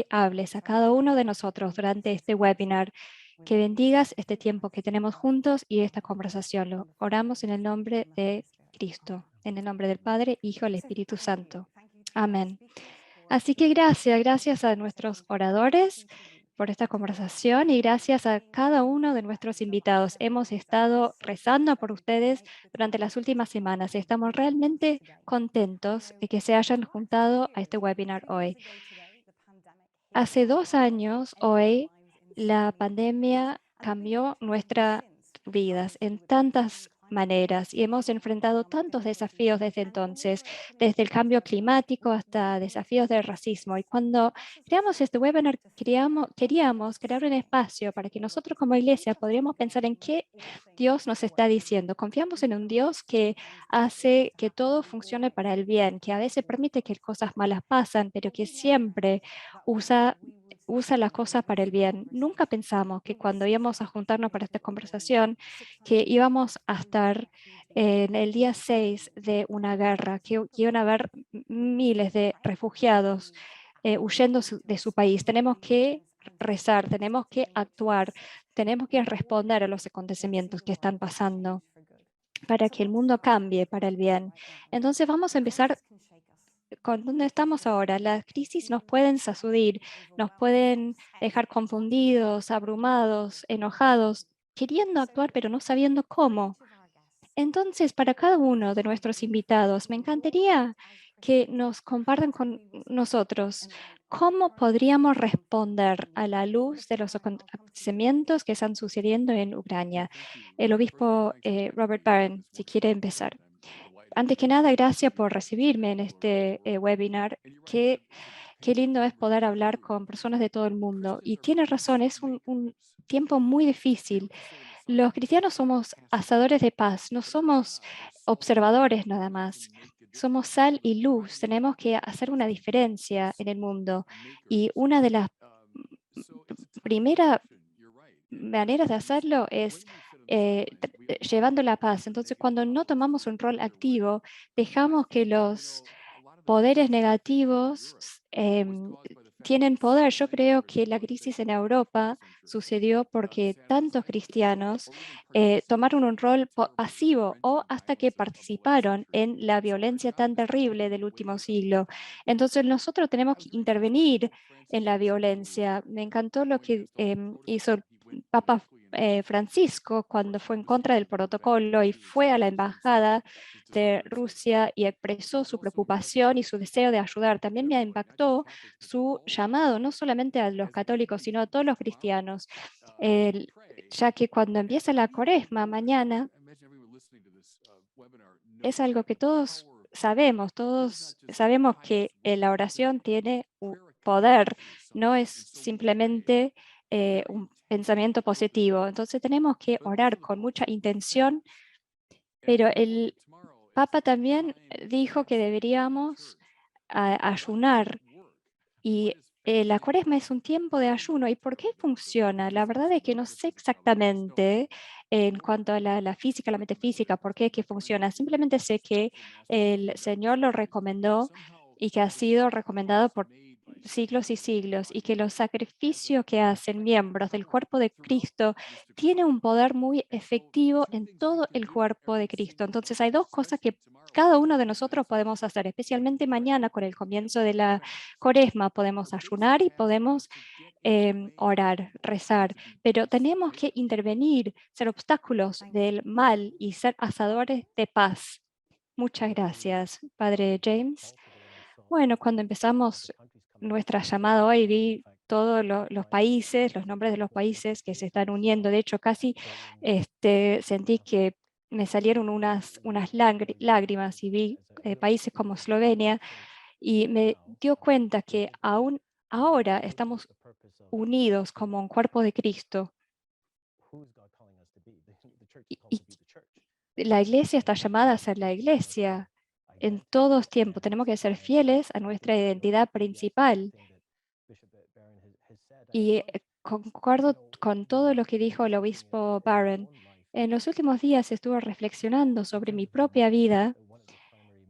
que hables a cada uno de nosotros durante este webinar, que bendigas este tiempo que tenemos juntos y esta conversación. Lo oramos en el nombre de Cristo. En el nombre del Padre, Hijo y el Espíritu Santo. Amén. Así que gracias a nuestros oradores por esta conversación y gracias a cada uno de nuestros invitados. Hemos estado rezando por ustedes durante las últimas semanas y estamos realmente contentos de que se hayan juntado a este webinar hoy. Hace 2 años, hoy, la pandemia cambió nuestras vidas en tantas maneras y hemos enfrentado tantos desafíos desde entonces, desde el cambio climático hasta desafíos del racismo. Y cuando creamos este webinar, queríamos crear un espacio para que nosotros como iglesia podríamos pensar en qué Dios nos está diciendo. Confiamos en un Dios que hace que todo funcione para el bien, que a veces permite que cosas malas pasan, pero que siempre usa las cosas para el bien. Nunca pensamos que cuando íbamos a juntarnos para esta conversación, que íbamos a estar en el día 6 de una guerra, que iban a haber miles de refugiados huyendo de su país. Tenemos que rezar, tenemos que actuar, tenemos que responder a los acontecimientos que están pasando para que el mundo cambie para el bien. Entonces vamos a empezar con dónde estamos ahora. Las crisis nos pueden sacudir, nos pueden dejar confundidos, abrumados, enojados, queriendo actuar pero no sabiendo cómo. Entonces, para cada uno de nuestros invitados, me encantaría que nos compartan con nosotros cómo podríamos responder a la luz de los acontecimientos que están sucediendo en Ucrania. El obispo Robert Barron, si quiere empezar. Antes que nada, gracias por recibirme en este webinar. Qué lindo es poder hablar con personas de todo el mundo. Y tiene razón, es un tiempo muy difícil. Los cristianos somos hacedores de paz, no somos observadores nada más. Somos sal y luz. Tenemos que hacer una diferencia en el mundo. Y una de las primeras maneras de hacerlo es llevando la paz. Entonces, cuando no tomamos un rol activo, dejamos que los poderes negativos tienen poder. Yo creo que la crisis en Europa sucedió porque tantos cristianos tomaron un rol pasivo o hasta que participaron en la violencia tan terrible del último siglo. Entonces nosotros tenemos que intervenir en la violencia. Me encantó lo que hizo el Papa Francisco cuando fue en contra del protocolo y fue a la embajada de Rusia y expresó su preocupación y su deseo de ayudar. También me impactó su llamado, no solamente a los católicos, sino a todos los cristianos, ya que cuando empieza la Cuaresma mañana, es algo que todos sabemos que la oración tiene poder, no es simplemente un pensamiento positivo. Entonces tenemos que orar con mucha intención, pero el Papa también dijo que deberíamos ayunar y la Cuaresma es un tiempo de ayuno. ¿Y por qué funciona? La verdad es que no sé exactamente en cuanto a la física, la metafísica, por qué es que funciona. Simplemente sé que el Señor lo recomendó y que ha sido recomendado por siglos y siglos y que los sacrificios que hacen miembros del cuerpo de Cristo tiene un poder muy efectivo en todo el cuerpo de Cristo. Entonces hay dos cosas que cada uno de nosotros podemos hacer, especialmente mañana con el comienzo de la Cuaresma. Podemos ayunar y podemos orar, rezar, pero tenemos que intervenir, ser obstáculos del mal y ser hacedores de paz. Muchas gracias, Padre James. Bueno, cuando empezamos nuestra llamada hoy, vi todos los países, los nombres de los países que se están uniendo. De hecho, casi sentí que me salieron unas lágrimas y vi países como Eslovenia y me dio cuenta que aún ahora estamos unidos como un cuerpo de Cristo. Y la iglesia está llamada a ser la iglesia en todos tiempos. Tenemos que ser fieles a nuestra identidad principal. Y concuerdo con todo lo que dijo el obispo Barron. En los últimos días estuve reflexionando sobre mi propia vida,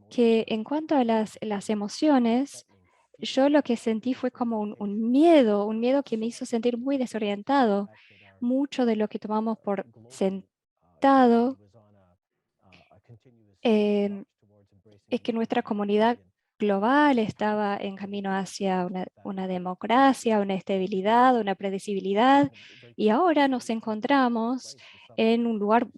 que en cuanto a las emociones, yo lo que sentí fue como un miedo que me hizo sentir muy desorientado. Mucho de lo que tomamos por sentado em, es que nuestra comunidad global estaba en camino hacia una democracia, una estabilidad, una predecibilidad, y ahora nos encontramos en un lugar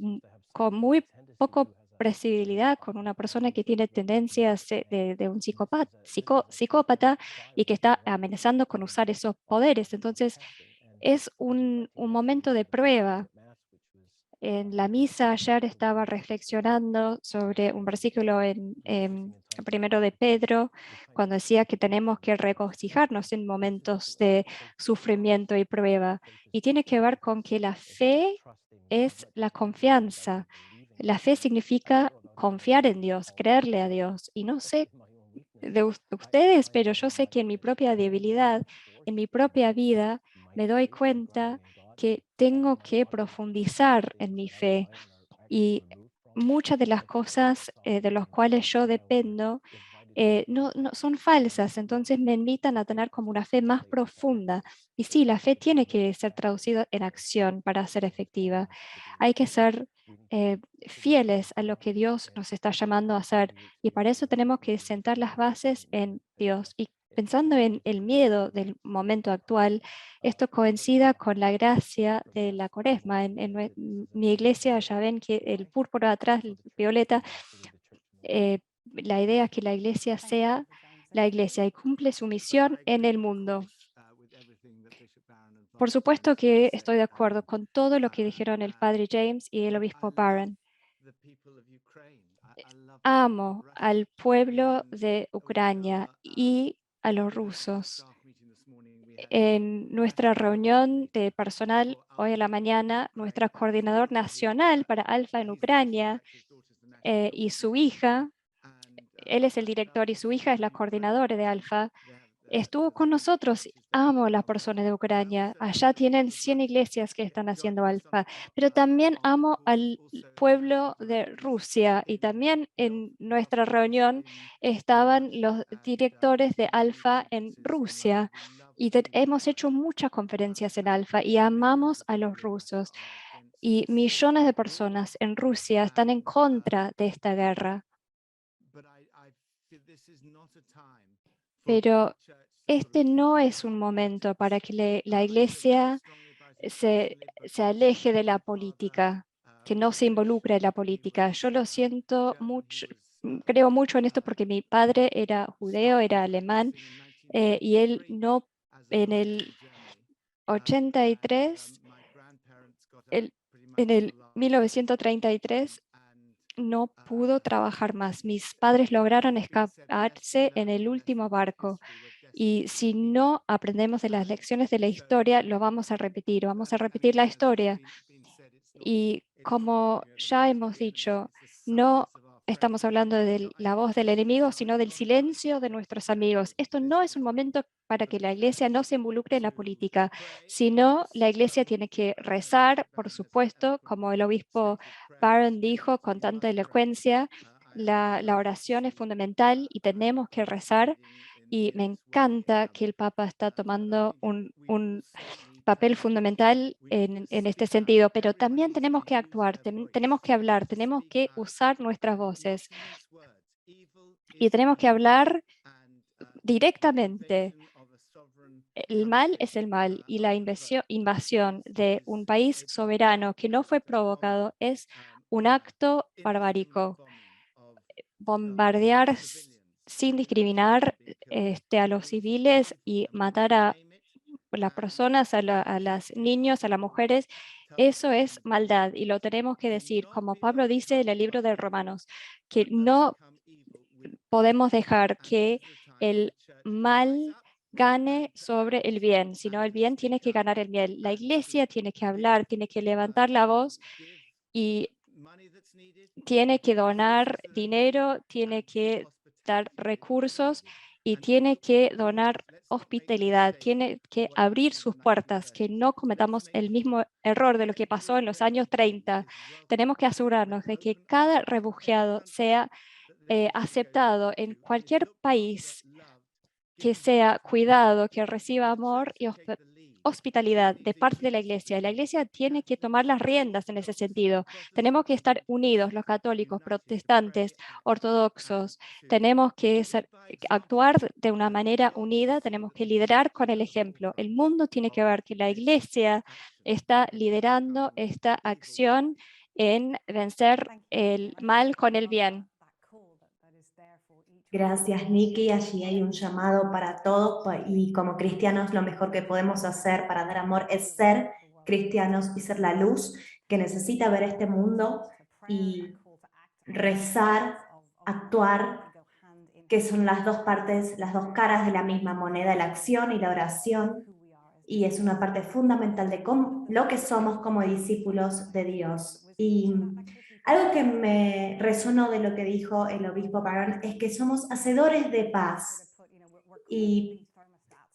con muy poco predecibilidad, con una persona que tiene tendencias de un psicópata y que está amenazando con usar esos poderes. Entonces, es un momento de prueba. En la misa ayer estaba reflexionando sobre un versículo en primero de Pedro, cuando decía que tenemos que regocijarnos en momentos de sufrimiento y prueba. Y tiene que ver con que la fe es la confianza. La fe significa confiar en Dios, creerle a Dios. Y no sé de ustedes, pero yo sé que en mi propia debilidad, en mi propia vida, me doy cuenta que tengo que profundizar en mi fe y muchas de las cosas de las cuales yo dependo no son falsas, entonces me invitan a tener como una fe más profunda. Y sí, la fe tiene que ser traducida en acción para ser efectiva. Hay que ser fieles a lo que Dios nos está llamando a hacer y para eso tenemos que sentar las bases en Dios. Y pensando en el miedo del momento actual, esto coincida con la gracia de la Cuaresma. Mi iglesia ya ven que el púrpura atrás, el violeta, la idea es que la iglesia sea la iglesia y cumple su misión en el mundo. Por supuesto que estoy de acuerdo con todo lo que dijeron el padre James y el obispo Barron. Amo al pueblo de Ucrania y a los rusos. En nuestra reunión de personal hoy a la mañana, nuestra coordinador nacional para Alfa en Ucrania y su hija, él es el director y su hija es la coordinadora de Alfa, estuvo con nosotros. Amo a las personas de Ucrania. Allá tienen 100 iglesias que están haciendo Alfa, pero también amo al pueblo de Rusia y también en nuestra reunión estaban los directores de Alfa en Rusia y hemos hecho muchas conferencias en Alfa y amamos a los rusos y millones de personas en Rusia están en contra de esta guerra. Pero este no es un momento para que la iglesia se aleje de la política, que no se involucre en la política. Yo lo siento mucho, creo mucho en esto porque mi padre era judeo, era alemán, y él no, en el 83, en el 1933, no pudo trabajar más. Mis padres lograron escaparse en el último barco. Y si no aprendemos de las lecciones de la historia, lo vamos a repetir la historia. Y como ya hemos dicho, no estamos hablando de la voz del enemigo, sino del silencio de nuestros amigos. Esto no es un momento para que la iglesia no se involucre en la política, sino la iglesia tiene que rezar, por supuesto, como el obispo Barron dijo con tanta elocuencia, la oración es fundamental y tenemos que rezar. Y me encanta que el Papa está tomando un papel fundamental en este sentido, pero también tenemos que actuar, tenemos que hablar, tenemos que usar nuestras voces y tenemos que hablar directamente. El mal es el mal y la invasión de un país soberano que no fue provocado es un acto barbárico. Bombardear sin discriminar a los civiles y matar a las personas, a los niños, a las mujeres, eso es maldad y lo tenemos que decir, como Pablo dice en el libro de Romanos, que no podemos dejar que el mal gane sobre el bien, sino el bien tiene que ganar el bien. La iglesia tiene que hablar, tiene que levantar la voz y tiene que donar dinero, tiene que dar recursos y tiene que donar hospitalidad, tiene que abrir sus puertas, que no cometamos el mismo error de lo que pasó en los años 30. Tenemos que asegurarnos de que cada refugiado sea aceptado en cualquier país, que sea cuidado, que reciba amor y hospitalidad de parte de la Iglesia. La Iglesia tiene que tomar las riendas en ese sentido. Tenemos que estar unidos, los católicos, protestantes, ortodoxos. Tenemos que actuar de una manera unida, tenemos que liderar con el ejemplo. El mundo tiene que ver que la Iglesia está liderando esta acción en vencer el mal con el bien. Gracias, Nikki. Allí hay un llamado para todos y como cristianos lo mejor que podemos hacer para dar amor es ser cristianos y ser la luz que necesita ver este mundo y rezar, actuar, que son las dos partes, las dos caras de la misma moneda, la acción y la oración, y es una parte fundamental de lo que somos como discípulos de Dios. Y algo que me resonó de lo que dijo el obispo Barron es que somos hacedores de paz y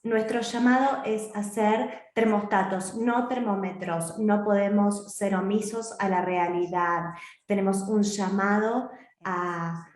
nuestro llamado es hacer termostatos, no termómetros. No podemos ser omisos a la realidad. Tenemos un llamado a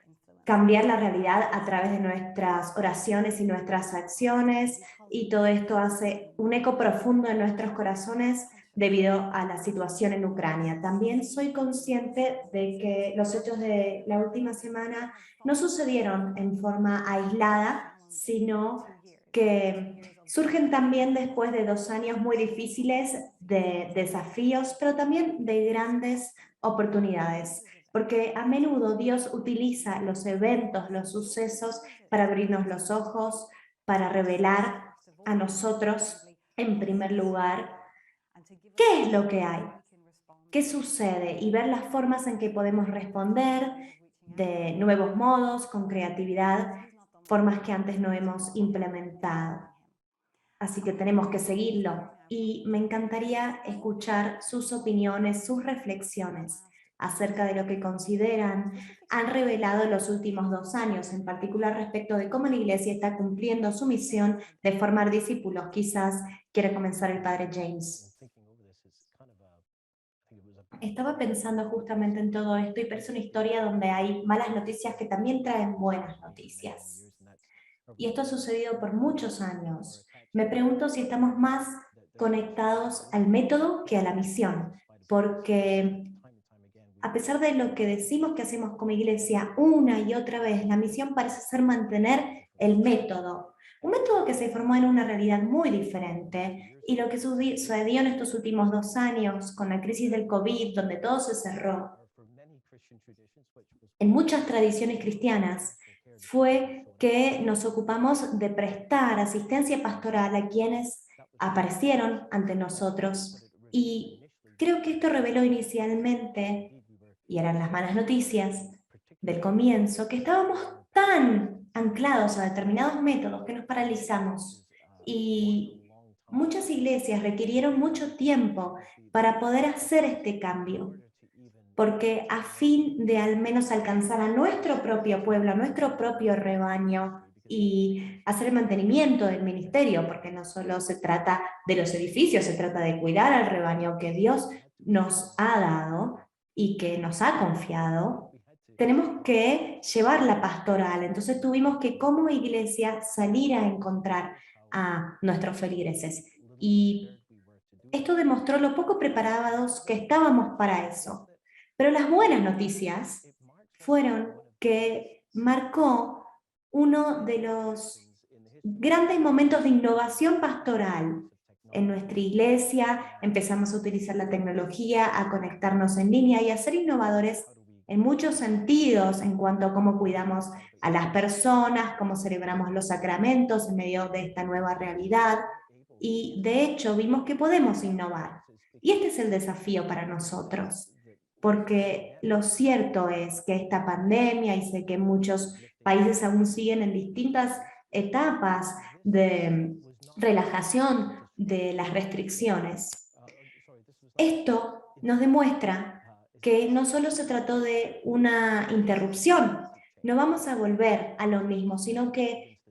cambiar la realidad a través de nuestras oraciones y nuestras acciones, y todo esto hace un eco profundo en nuestros corazones debido a la situación en Ucrania. También soy consciente de que los hechos de la última semana no sucedieron en forma aislada, sino que surgen también después de 2 años muy difíciles de desafíos, pero también de grandes oportunidades. Porque a menudo Dios utiliza los eventos, los sucesos para abrirnos los ojos, para revelar a nosotros, en primer lugar, qué es lo que hay, qué sucede, y ver las formas en que podemos responder de nuevos modos, con creatividad, formas que antes no hemos implementado. Así que tenemos que seguirlo, y me encantaría escuchar sus opiniones, sus reflexiones acerca de lo que consideran han revelado los últimos 2 años, en particular respecto de cómo la Iglesia está cumpliendo su misión de formar discípulos. Quizás quiere comenzar el Padre James. Estaba pensando justamente en todo esto, y parece una historia donde hay malas noticias que también traen buenas noticias. Y esto ha sucedido por muchos años. Me pregunto si estamos más conectados al método que a la misión, porque a pesar de lo que decimos que hacemos como iglesia una y otra vez, la misión parece ser mantener el método. Un método que se formó en una realidad muy diferente, y lo que sucedió en estos últimos 2 años con la crisis del COVID, donde todo se cerró, en muchas tradiciones cristianas, fue que nos ocupamos de prestar asistencia pastoral a quienes aparecieron ante nosotros, y creo que esto reveló inicialmente, y eran las malas noticias del comienzo, que estábamos tan anclados a determinados métodos que nos paralizamos, y muchas iglesias requirieron mucho tiempo para poder hacer este cambio, porque a fin de al menos alcanzar a nuestro propio pueblo, a nuestro propio rebaño, y hacer el mantenimiento del ministerio, porque no solo se trata de los edificios, se trata de cuidar al rebaño que Dios nos ha dado y que nos ha confiado, tenemos que llevar la pastoral. Entonces tuvimos que como iglesia salir a encontrar a nuestros feligreses, y esto demostró lo poco preparados que estábamos para eso. Pero las buenas noticias fueron que marcó uno de los grandes momentos de innovación pastoral en nuestra iglesia. Empezamos a utilizar la tecnología, a conectarnos en línea y a ser innovadores en muchos sentidos en cuanto a cómo cuidamos a las personas, cómo celebramos los sacramentos en medio de esta nueva realidad. Y de hecho vimos que podemos innovar. Y este es el desafío para nosotros, porque lo cierto es que esta pandemia, y sé que muchos países aún siguen en distintas etapas de relajación de las restricciones, esto nos demuestra que no solo se trató de una interrupción, no vamos a volver a lo mismo, sino que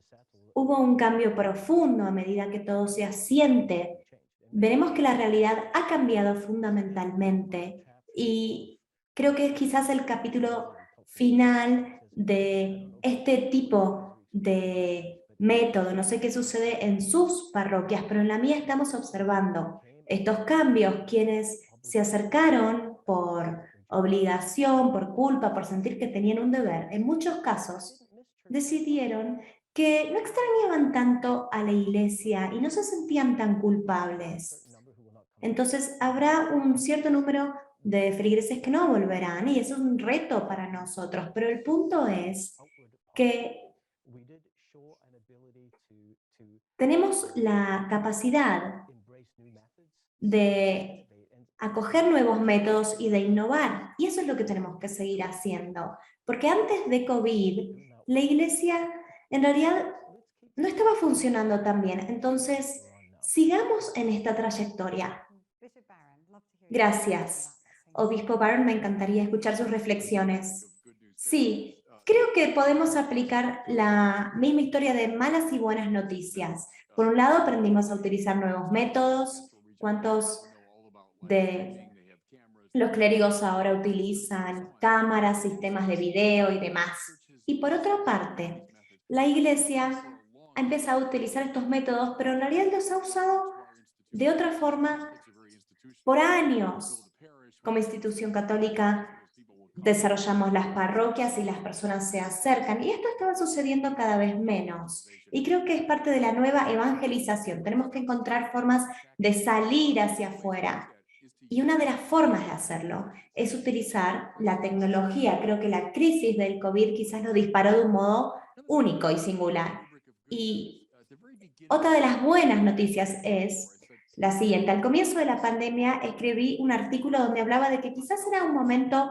hubo un cambio profundo a medida que todo se asiente. Veremos que la realidad ha cambiado fundamentalmente, y creo que es quizás el capítulo final de este tipo de método, no sé qué sucede en sus parroquias, pero en la mía estamos observando estos cambios. Quienes se acercaron por obligación, por culpa, por sentir que tenían un deber, en muchos casos decidieron que no extrañaban tanto a la iglesia y no se sentían tan culpables. Entonces habrá un cierto número de feligreses que no volverán y eso es un reto para nosotros, pero el punto es que tenemos la capacidad de acoger nuevos métodos y de innovar, y eso es lo que tenemos que seguir haciendo, porque antes de COVID, la iglesia en realidad no estaba funcionando tan bien, entonces sigamos en esta trayectoria. Gracias. Obispo Barron, me encantaría escuchar sus reflexiones. Sí, creo que podemos aplicar la misma historia de malas y buenas noticias. Por un lado, aprendimos a utilizar nuevos métodos. ¿Cuántos de los clérigos ahora utilizan cámaras, sistemas de video y demás? Y por otra parte, la iglesia ha empezado a utilizar estos métodos, pero en realidad los ha usado de otra forma por años. Como institución católica desarrollamos las parroquias y las personas se acercan, y esto estaba sucediendo cada vez menos. Y creo que es parte de la nueva evangelización. Tenemos que encontrar formas de salir hacia afuera. Y una de las formas de hacerlo es utilizar la tecnología. Creo que la crisis del COVID quizás lo disparó de un modo único y singular. Y otra de las buenas noticias es la siguiente. Al comienzo de la pandemia escribí un artículo donde hablaba de que quizás era un momento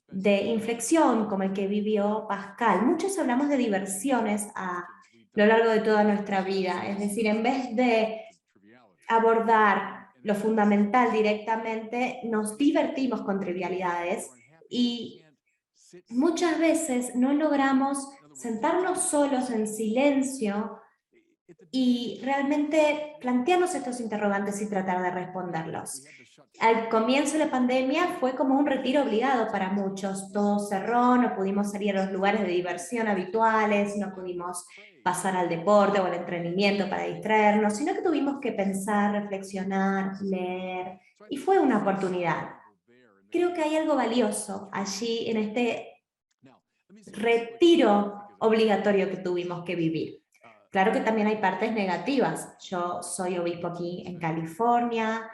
de inflexión como el que vivió Pascal. Muchos hablamos de diversiones a lo largo de toda nuestra vida. Es decir, en vez de abordar lo fundamental directamente, nos divertimos con trivialidades y muchas veces no logramos sentarnos solos en silencio y realmente plantearnos estos interrogantes y tratar de responderlos. Al comienzo de la pandemia fue como un retiro obligado para muchos. Todo cerró, no pudimos salir a los lugares de diversión habituales, no pudimos pasar al deporte o al entretenimiento para distraernos, sino que tuvimos que pensar, reflexionar, leer, y fue una oportunidad. Creo que hay algo valioso allí en este retiro obligatorio que tuvimos que vivir. Claro que también hay partes negativas. Yo soy obispo aquí en California,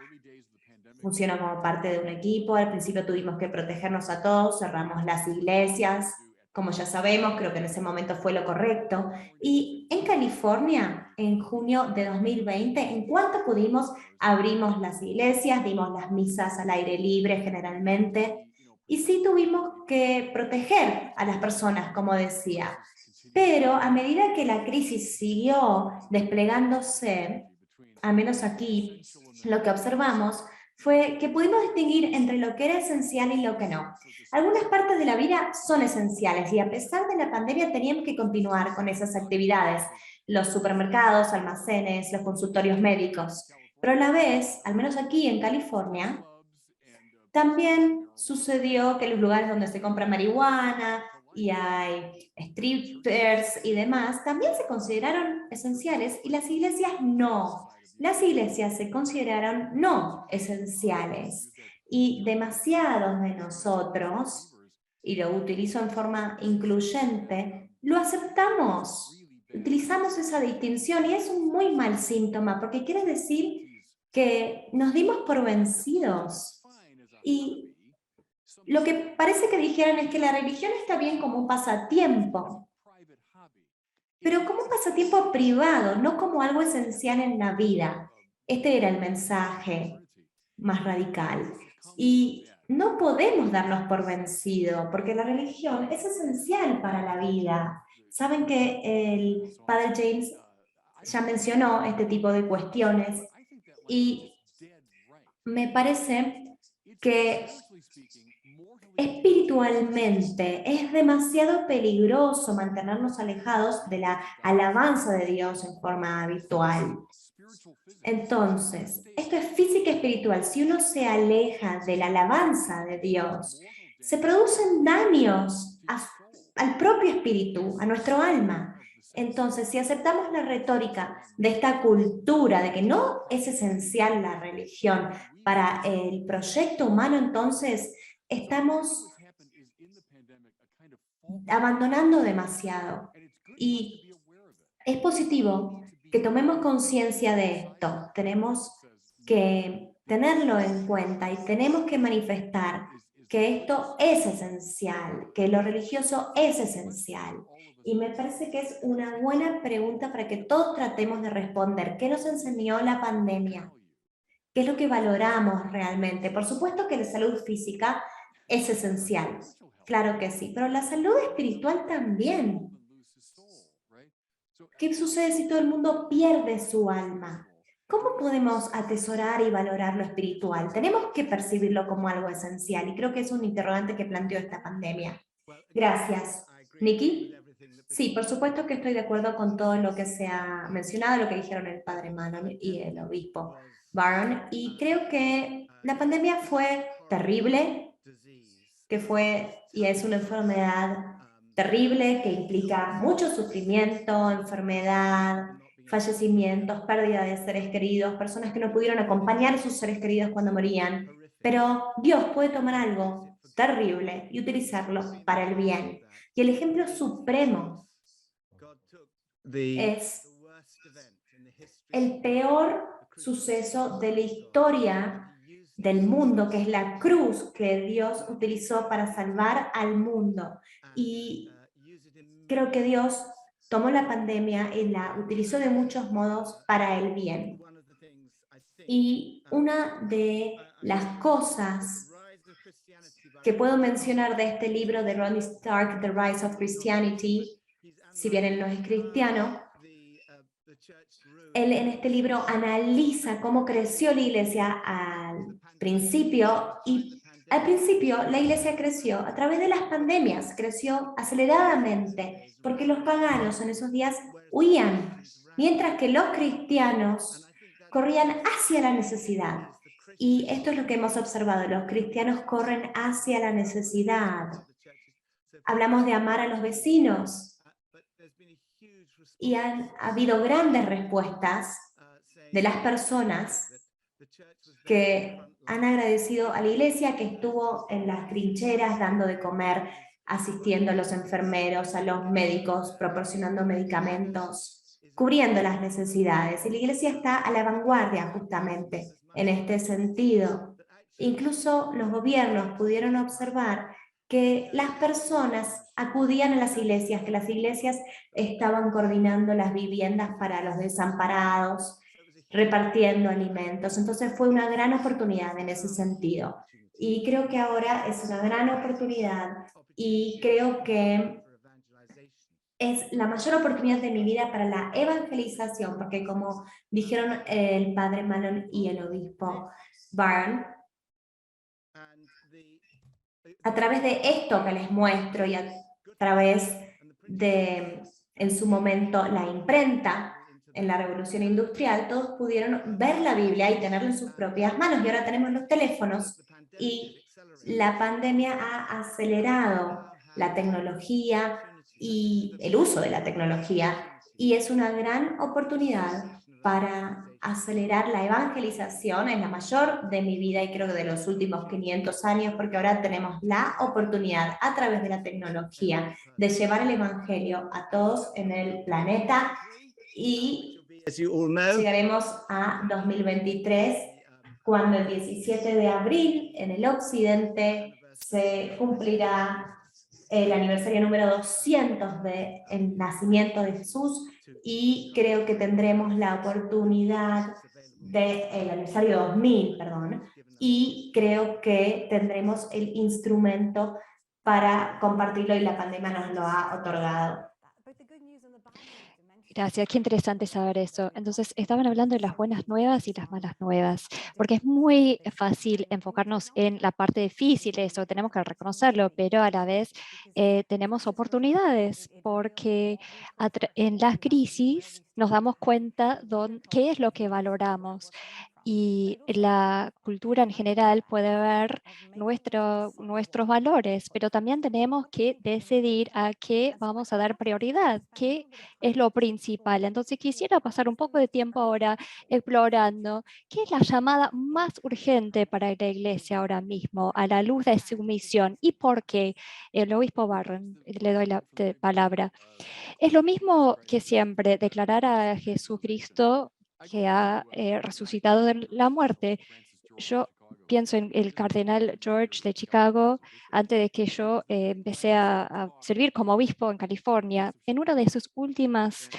funciono como parte de un equipo. Al principio tuvimos que protegernos a todos, cerramos las iglesias, como ya sabemos, creo que en ese momento fue lo correcto. Y en California, en junio de 2020, en cuanto pudimos, abrimos las iglesias, dimos las misas al aire libre generalmente, y sí tuvimos que proteger a las personas, como decía. Pero a medida que la crisis siguió desplegándose, al menos aquí, lo que observamos fue que pudimos distinguir entre lo que era esencial y lo que no. Algunas partes de la vida son esenciales y a pesar de la pandemia teníamos que continuar con esas actividades. Los supermercados, almacenes, los consultorios médicos. Pero a la vez, al menos aquí en California, también sucedió que los lugares donde se compra marihuana y hay strippers y demás, también se consideraron esenciales y las iglesias no. Las iglesias se consideraron no esenciales y demasiados de nosotros, y lo utilizo en forma incluyente, lo aceptamos. Utilizamos esa distinción y es un muy mal síntoma porque quiere decir que nos dimos por vencidos. Y lo que parece que dijeran es que la religión está bien como un pasatiempo, pero como un pasatiempo privado, no como algo esencial en la vida. Este era el mensaje más radical. Y no podemos darnos por vencido, porque la religión es esencial para la vida. Saben que el padre James ya mencionó este tipo de cuestiones y me parece que espiritualmente es demasiado peligroso mantenernos alejados de la alabanza de Dios en forma habitual. Entonces, esto es física y espiritual. Si uno se aleja de la alabanza de Dios, se producen daños al propio espíritu, a nuestro alma. Entonces, si aceptamos la retórica de esta cultura de que no es esencial la religión para el proyecto humano, entonces estamos abandonando demasiado. Y es positivo que tomemos conciencia de esto. Tenemos que tenerlo en cuenta y tenemos que manifestar que esto es esencial, que lo religioso es esencial. Y me parece que es una buena pregunta para que todos tratemos de responder. ¿Qué nos enseñó la pandemia? ¿Qué es lo que valoramos realmente? Por supuesto que la salud física es esencial, claro que sí, pero la salud espiritual también. ¿Qué sucede si todo el mundo pierde su alma? ¿Cómo podemos atesorar y valorar lo espiritual? Tenemos que percibirlo como algo esencial y creo que es un interrogante que planteó esta pandemia. Gracias. ¿Nikki? Sí, por supuesto que estoy de acuerdo con todo lo que se ha mencionado, lo que dijeron el padre Manon y el obispo Barron, y creo que la pandemia fue terrible, que fue y es una enfermedad terrible que implica mucho sufrimiento, enfermedad, fallecimientos, pérdida de seres queridos, personas que no pudieron acompañar a sus seres queridos cuando morían, pero Dios puede tomar algo terrible y utilizarlo para el bien. Y el ejemplo supremo es el peor suceso de la historia del mundo, que es la cruz que Dios utilizó para salvar al mundo. Y creo que Dios tomó la pandemia y la utilizó de muchos modos para el bien. Y una de las cosas que puedo mencionar de este libro de Ronnie Stark, The Rise of Christianity, si bien él no es cristiano, él en este libro analiza cómo creció la iglesia al principio, y al principio la iglesia creció a través de las pandemias, creció aceleradamente, porque los paganos en esos días huían, mientras que los cristianos corrían hacia la necesidad. Y esto es lo que hemos observado, los cristianos corren hacia la necesidad. Hablamos de amar a los vecinos, y han habido grandes respuestas de las personas que han agradecido a la iglesia, que estuvo en las trincheras dando de comer, asistiendo a los enfermeros, a los médicos, proporcionando medicamentos, cubriendo las necesidades. Y la iglesia está a la vanguardia justamente en este sentido. Incluso los gobiernos pudieron observar que las personas acudían a las iglesias, que las iglesias estaban coordinando las viviendas para los desamparados, repartiendo alimentos. Entonces fue una gran oportunidad en ese sentido. Y creo que ahora es una gran oportunidad y creo que es la mayor oportunidad de mi vida para la evangelización, porque como dijeron el padre Manon y el obispo Barron, a través de esto que les muestro y a través de, en su momento, la imprenta en la revolución industrial, todos pudieron ver la Biblia y tenerla en sus propias manos, y ahora tenemos los teléfonos, y la pandemia ha acelerado la tecnología y el uso de la tecnología, y es una gran oportunidad para acelerar la evangelización. Es la mayor de mi vida y creo que de los últimos 500 años, porque ahora tenemos la oportunidad a través de la tecnología de llevar el evangelio a todos en el planeta, y llegaremos a 2023 cuando el 17 de abril en el occidente se cumplirá el aniversario número 200 del nacimiento de Jesús, y creo que tendremos la oportunidad del aniversario 2000, perdón, y creo que tendremos el instrumento para compartirlo y la pandemia nos lo ha otorgado. Gracias, qué interesante saber eso. Entonces, estaban hablando de las buenas nuevas y las malas nuevas, porque es muy fácil enfocarnos en la parte difícil, eso tenemos que reconocerlo, pero a la vez tenemos oportunidades, porque en las crisis nos damos cuenta qué es lo que valoramos. y la cultura en general puede ver nuestros valores, pero también tenemos que decidir a qué vamos a dar prioridad, qué es lo principal. Entonces quisiera pasar un poco de tiempo ahora explorando qué es la llamada más urgente para la iglesia ahora mismo, a la luz de su misión y por qué. El obispo Barron, le doy la palabra. Es lo mismo que siempre, declarar a Jesucristo que ha resucitado de la muerte. Yo pienso en el cardenal George de Chicago, antes de que yo empecé a servir como obispo en California. En una de sus últimas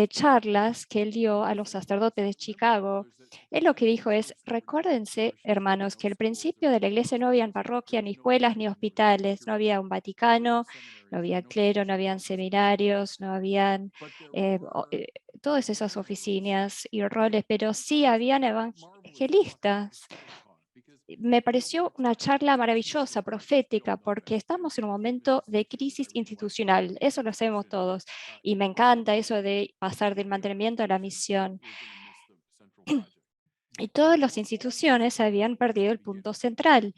charlas que él dio a los sacerdotes de Chicago, él lo que dijo es: recuérdense, hermanos, que al principio de la iglesia no habían parroquia, ni escuelas, ni hospitales, no había un Vaticano, no había clero, no habían seminarios, no habían todas esas oficinas y roles, pero sí habían evangelistas. Me pareció una charla maravillosa, profética, porque estamos en un momento de crisis institucional, eso lo sabemos todos, y me encanta eso de pasar del mantenimiento a la misión. Y todas las instituciones habían perdido el punto central,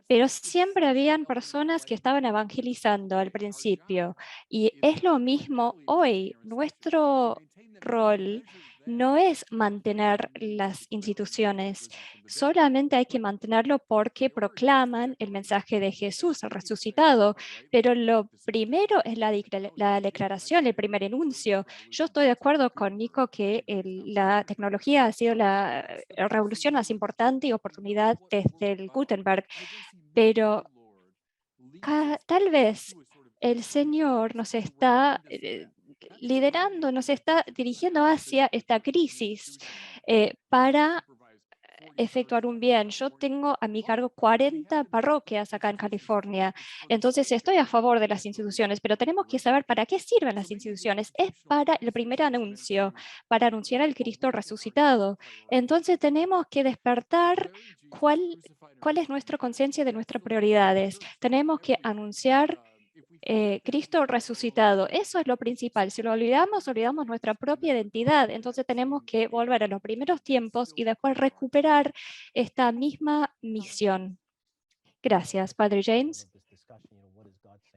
pero siempre habían personas que estaban evangelizando al principio. Y es lo mismo hoy. Nuestro rol no es mantener las instituciones, solamente hay que mantenerlo porque proclaman el mensaje de Jesús, el resucitado. Pero lo primero es la declaración, el primer enuncio. Yo estoy de acuerdo con Nico que la tecnología ha sido la revolución más importante y oportunidad desde el Gutenberg, pero tal vez el Señor nos está liderando, nos está dirigiendo hacia esta crisis para efectuar un bien. Yo tengo a mi cargo 40 parroquias acá en California, entonces estoy a favor de las instituciones, pero tenemos que saber para qué sirven las instituciones. Es para el primer anuncio, para anunciar al Cristo resucitado. Entonces tenemos que despertar cuál es nuestra conciencia de nuestras prioridades. Tenemos que anunciar Cristo resucitado. Eso es lo principal. Si lo olvidamos, olvidamos nuestra propia identidad. Entonces tenemos que volver a los primeros tiempos y después recuperar esta misma misión. Gracias, Padre James.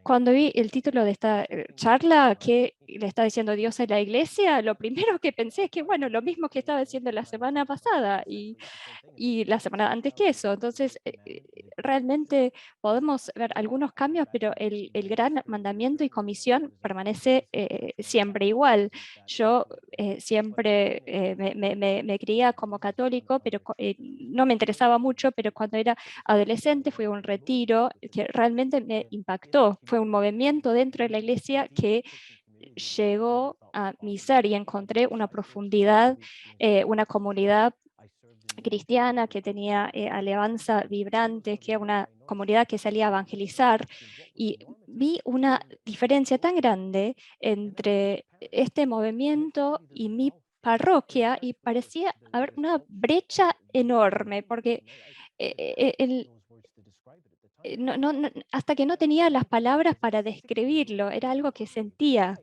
Cuando vi el título de esta charla, que le está diciendo Dios a la iglesia, lo primero que pensé es que, bueno, lo mismo que estaba diciendo la semana pasada y la semana antes que eso. Entonces, realmente podemos ver algunos cambios, pero el gran mandamiento y comisión permanece siempre igual. Yo siempre me crié como católico, pero no me interesaba mucho, pero cuando era adolescente fui a un retiro que realmente me impactó. Fue un movimiento dentro de la iglesia que llegó a mi ser y encontré una profundidad, una comunidad cristiana que tenía alabanza vibrante, que era una comunidad que salía a evangelizar, y vi una diferencia tan grande entre este movimiento y mi parroquia y parecía haber una brecha enorme porque hasta que no tenía las palabras para describirlo, era algo que sentía.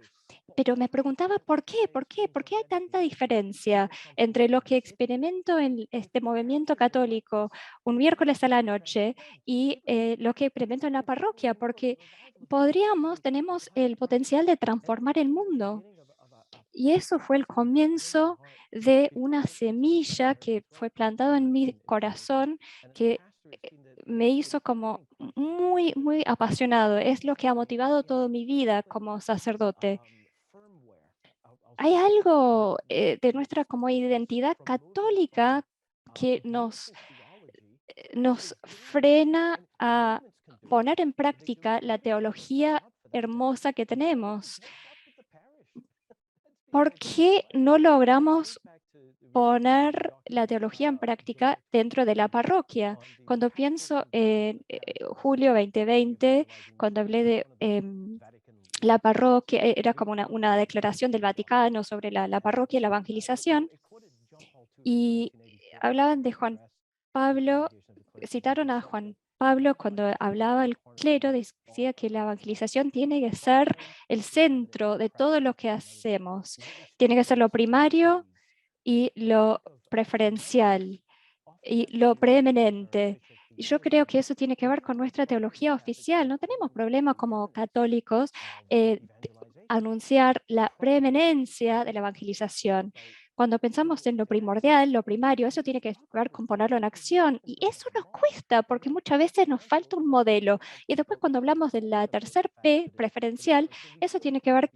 Pero me preguntaba por qué, por qué hay tanta diferencia entre lo que experimento en este movimiento católico un miércoles a la noche y lo que experimento en la parroquia, porque tenemos el potencial de transformar el mundo. Y eso fue el comienzo de una semilla que fue plantada en mi corazón, que me hizo como muy, muy apasionado. Es lo que ha motivado toda mi vida como sacerdote. Hay algo de nuestra como identidad católica que nos frena a poner en práctica la teología hermosa que tenemos. ¿Por qué no logramos poner la teología en práctica dentro de la parroquia? Cuando pienso en julio 2020, cuando hablé de la parroquia, era como una declaración del Vaticano sobre la parroquia y la evangelización, y hablaban de Juan Pablo, citaron a Juan Pablo cuando hablaba el clero, decía que la evangelización tiene que ser el centro de todo lo que hacemos, tiene que ser lo primario y lo preferencial. y lo preeminente. Y yo creo que eso tiene que ver con nuestra teología oficial. No tenemos problema como católicos anunciar la preeminencia de la evangelización. Cuando pensamos en lo primordial, lo primario, eso tiene que ver con ponerlo en acción. Y eso nos cuesta porque muchas veces nos falta un modelo. Y después cuando hablamos de la tercer P, preferencial, eso tiene que ver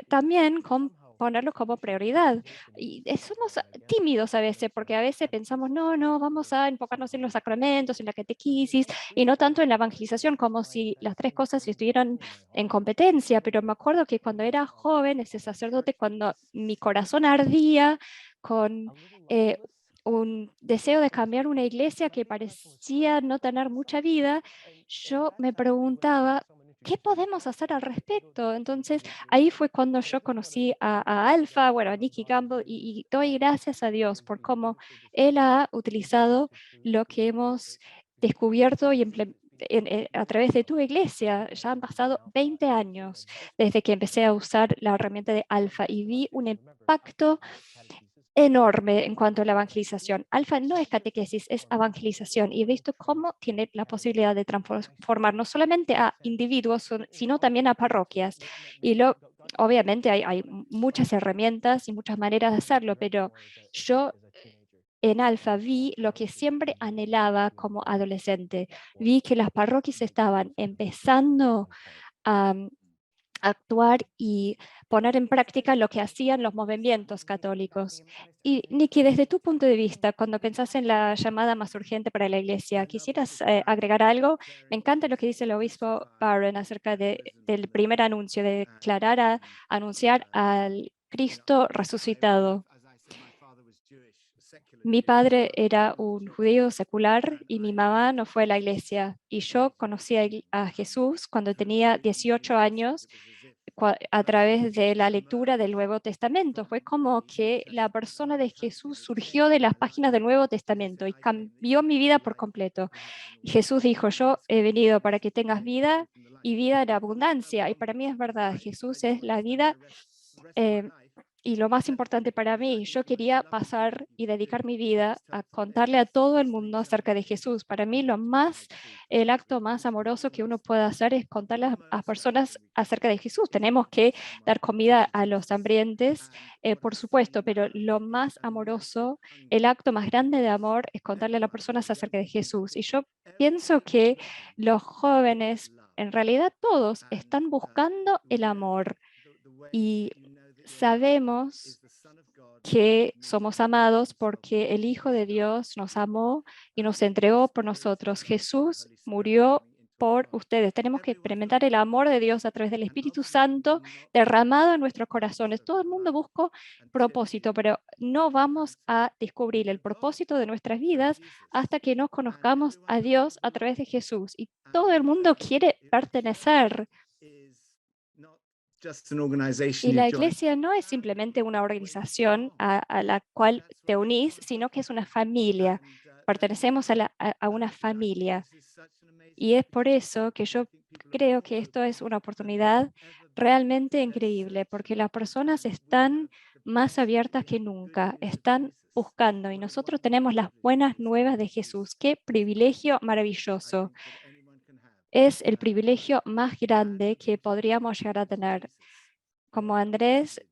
también con ponerlo como prioridad. Y somos tímidos a veces, porque a veces pensamos, no, no, vamos a enfocarnos en los sacramentos, en la catequesis, y no tanto en la evangelización, como si las tres cosas estuvieran en competencia. Pero me acuerdo que cuando era joven, ese sacerdote, cuando mi corazón ardía con un deseo de cambiar una iglesia que parecía no tener mucha vida, yo me preguntaba, ¿qué podemos hacer al respecto? Entonces, ahí fue cuando yo conocí a Alfa, bueno, a Nicky Campbell, y doy gracias a Dios por cómo él ha utilizado lo que hemos descubierto y a través de tu iglesia. Ya han pasado 20 años desde que empecé a usar la herramienta de Alfa y vi un impacto enorme en cuanto a la evangelización. Alfa no es catequesis, es evangelización, y he visto cómo tiene la posibilidad de transformar no solamente a individuos, sino también a parroquias. Y obviamente hay muchas herramientas y muchas maneras de hacerlo, pero yo en Alfa vi lo que siempre anhelaba como adolescente. Vi que las parroquias estaban empezando a actuar y poner en práctica lo que hacían los movimientos católicos. Y Nikki, desde tu punto de vista, cuando pensás en la llamada más urgente para la Iglesia, ¿quisieras agregar algo? Me encanta lo que dice el obispo Barron acerca del primer anuncio, de declarar anunciar al Cristo resucitado. Mi padre era un judío secular y mi mamá no fue a la iglesia. Y yo conocí a Jesús cuando tenía 18 años a través de la lectura del Nuevo Testamento. Fue como que la persona de Jesús surgió de las páginas del Nuevo Testamento y cambió mi vida por completo. Jesús dijo, yo he venido para que tengas vida y vida en abundancia. Y para mí es verdad, Jesús es la vida. eh, y lo más importante para mí, yo quería pasar y dedicar mi vida a contarle a todo el mundo acerca de Jesús. Para mí, el acto más amoroso que uno puede hacer es contarle a personas acerca de Jesús. Tenemos que dar comida a los hambrientes, por supuesto, pero lo más amoroso, el acto más grande de amor es contarle a las personas acerca de Jesús. Y yo pienso que los jóvenes, en realidad todos, están buscando el amor. Y sabemos que somos amados porque el Hijo de Dios nos amó y nos entregó por nosotros. Jesús murió por ustedes. Tenemos que experimentar el amor de Dios a través del Espíritu Santo derramado en nuestros corazones. Todo el mundo busca propósito, pero no vamos a descubrir el propósito de nuestras vidas hasta que nos conozcamos a Dios a través de Jesús. Y todo el mundo quiere pertenecer. Y la iglesia no es simplemente una organización a la cual te unís, sino que es una familia. Pertenecemos a una familia. Y es por eso que yo creo que esto es una oportunidad realmente increíble, porque las personas están más abiertas que nunca, están buscando, y nosotros tenemos las buenas nuevas de Jesús. Qué privilegio maravilloso. Es el privilegio más grande que podríamos llegar a tener. Como Andrés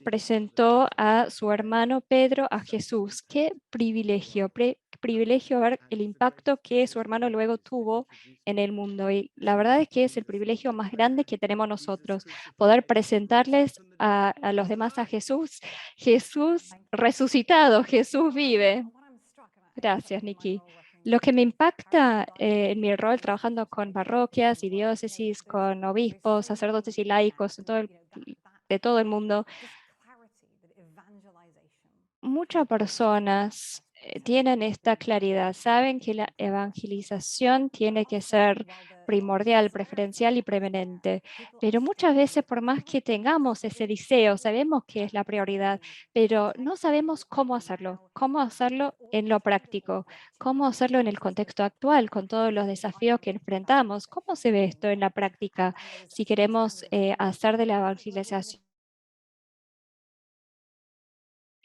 presentó a su hermano Pedro a Jesús. Qué privilegio, privilegio ver el impacto que su hermano luego tuvo en el mundo. Y la verdad es que es el privilegio más grande que tenemos nosotros, poder presentarles a los demás a Jesús. Jesús resucitado, Jesús vive. Gracias, Nikki. Lo que me impacta en mi rol trabajando con parroquias y diócesis, con obispos, sacerdotes y laicos de todo el mundo, muchas personas tienen esta claridad, saben que la evangelización tiene que ser primordial, preferencial y preeminente, pero muchas veces por más que tengamos ese deseo, sabemos que es la prioridad, pero no sabemos cómo hacerlo en lo práctico, cómo hacerlo en el contexto actual, con todos los desafíos que enfrentamos. ¿Cómo se ve esto en la práctica si queremos hacer de la evangelización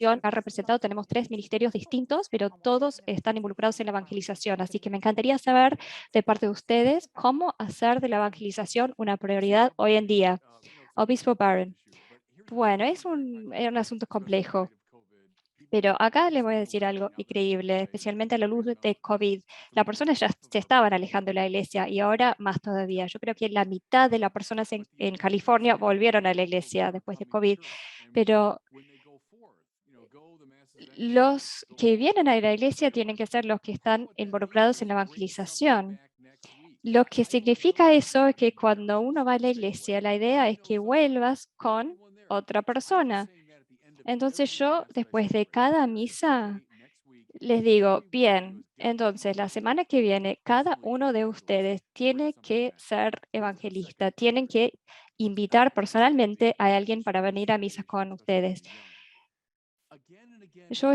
acá representado tenemos 3 ministerios distintos, pero todos están involucrados en la evangelización. Así que me encantaría saber de parte de ustedes cómo hacer de la evangelización una prioridad hoy en día. Obispo Barron. Bueno, es un asunto complejo. Pero acá les voy a decir algo increíble, especialmente a la luz de COVID. Las personas ya se estaban alejando de la iglesia y ahora más todavía. Yo creo que la mitad de las personas en California volvieron a la iglesia después de COVID. Pero los que vienen a la iglesia tienen que ser los que están involucrados en la evangelización. Lo que significa eso es que cuando uno va a la iglesia, la idea es que vuelvas con otra persona. Entonces yo, después de cada misa, les digo, bien, entonces la semana que viene, cada uno de ustedes tiene que ser evangelista, tienen que invitar personalmente a alguien para venir a misa con ustedes. Yo